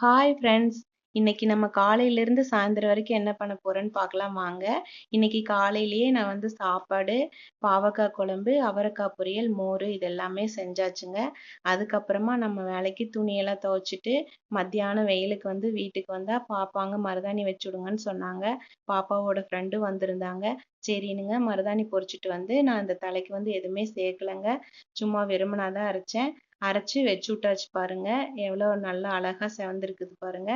Hi friends. இன்னைக்கு நம்ம காலையிலேருந்து சாயந்தரம் வரைக்கும் என்ன பண்ண போறோன்னு பார்க்கலாம் வாங்க. இன்னைக்கு காலையிலேயே நான் வந்து சாப்பாடு, பாவக்காய் குழம்பு, அவரைக்காய் பொரியல், மோர் இது எல்லாமே செஞ்சாச்சுங்க. அதுக்கப்புறமா நம்ம வேலைக்கு துணியெல்லாம் துவைச்சிட்டு, மத்தியானம் வெயிலுக்கு வந்து வீட்டுக்கு வந்தா பாப்பாங்க மருதாணி வச்சு விடுங்கன்னு சொன்னாங்க. பாப்பாவோட ஃப்ரெண்டும் வந்திருந்தாங்க. சரின்னுங்க மருதாணி பொரிச்சிட்டு வந்து நான் இந்த தலைக்கு வந்து எதுவுமே சேர்க்கலங்க. சும்மா வெறுமனா தான் அரைச்சேன். அரைச்சு வச்சு விட்டாச்சு பாருங்க. எவ்வளோ நல்லா அழகா செவந்திருக்குது பாருங்க.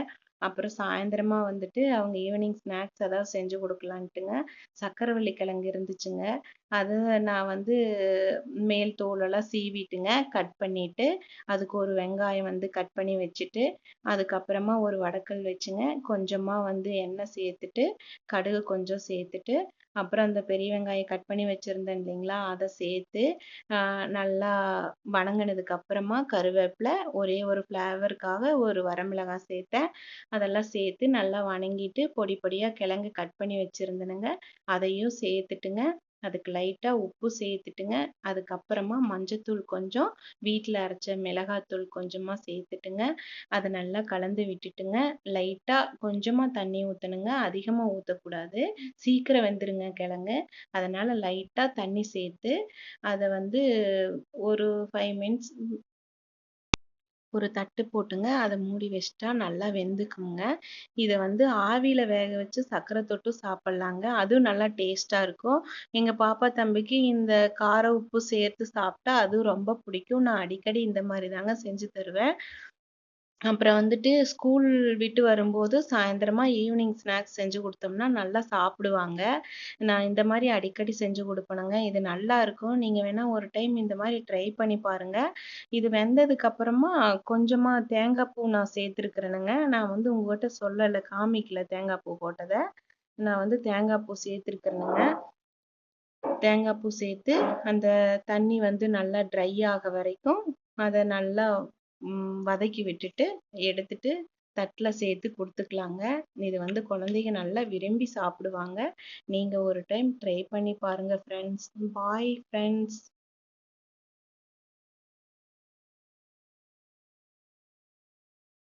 அப்புறம் சாயந்தரமா வந்துட்டு அவங்க ஈவினிங் ஸ்நாக்ஸ் ஏதாவது செஞ்சு கொடுக்கலான்ட்டுங்க சக்கரவள்ளி கிழங்கு இருந்துச்சுங்க. அது நான் வந்து மேல் தோலெல்லாம் சீவிட்டுங்க கட் பண்ணிட்டு அதுக்கு ஒரு வெங்காயம் வந்து கட் பண்ணி வச்சுட்டு அதுக்கப்புறமா ஒரு வடக்கல் வச்சுங்க கொஞ்சமா வந்து எண்ணெய் சேர்த்துட்டு கடுகு கொஞ்சம் சேர்த்துட்டு அப்புறம் அந்த பெரிய வெங்காயம் கட் பண்ணி வச்சிருந்தேன் இல்லைங்களா அதை சேர்த்து நல்லா வணங்கினதுக்கு அப்புறமா கருவேப்பிலை ஒரே ஒரு ஃப்ளேவருக்காக ஒரு வரமிளகாய் சேர்த்தேன். அதெல்லாம் சேர்த்து நல்லா வணங்கிட்டு பொடி பொடியாக கிழங்கு கட் பண்ணி வச்சுருந்தேனுங்க அதையும் சேர்த்துட்டுங்க அதுக்கு லைட்டாக உப்பு சேர்த்துட்டுங்க அதுக்கப்புறமா மஞ்சத்தூள் கொஞ்சம் வீட்டில் அரைச்ச மிளகாத்தூள் கொஞ்சமாக சேர்த்துட்டுங்க அதை நல்லா கலந்து விட்டுட்டுங்க லைட்டாக கொஞ்சமாக தண்ணி ஊற்றணுங்க அதிகமாக ஊற்றக்கூடாது. சீக்கிரம் வெந்துருங்க கிழங்கு. அதனால் லைட்டாக தண்ணி சேர்த்து அதை வந்து ஒரு 5 மினிட்ஸ் ஒரு தட்டு போட்டுங்க அதை மூடி வச்சுட்டா நல்லா வெந்துக்குங்க. இதை வந்து ஆவியில வேக வச்சு சர்க்கரை தொட்டு சாப்பிட்லாங்க. அதுவும் நல்லா டேஸ்டா இருக்கும். எங்க பாப்பா தம்பிக்கு இந்த கார உப்பு சேர்த்து சாப்பிட்டா அதுவும் ரொம்ப பிடிக்கும். நான் அடிக்கடி இந்த மாதிரி தாங்க செஞ்சு தருவேன். அப்புறம் வந்துட்டு ஸ்கூல் விட்டு வரும்போது சாயந்தரமா ஈவினிங் ஸ்நாக்ஸ் செஞ்சு கொடுத்தோம்னா நல்லா சாப்பிடுவாங்க. நான் இந்த மாதிரி அடிக்கடி செஞ்சு கொடுப்பேனுங்க. இது நல்லா இருக்கும். நீங்க வேணா ஒரு டைம் இந்த மாதிரி ட்ரை பண்ணி பாருங்க. இது வெந்ததுக்கு அப்புறமா கொஞ்சமா தேங்காய் பூ நான் சேர்த்துருக்கிறேனுங்க. நான் வந்து உங்ககிட்ட சொல்லலை காமிக்கல தேங்காய் பூ போட்டதை. நான் வந்து தேங்காய் பூ சேர்த்துருக்கிறேனுங்க. தேங்காய் பூ சேர்த்து அந்த தண்ணி வந்து நல்லா ட்ரை ஆக வரைக்கும் அதை நல்லா வதக்கி விட்டுட்டு எடுத்துட்டு தட்டில் சேர்த்து கொடுத்துக்கலாங்க. இது வந்து குழந்தைங்க நல்லா விரும்பி சாப்பிடுவாங்க. நீங்கள் ஒரு டைம் ட்ரை பண்ணி பாருங்கள் ஃப்ரெண்ட்ஸ். Bye friends.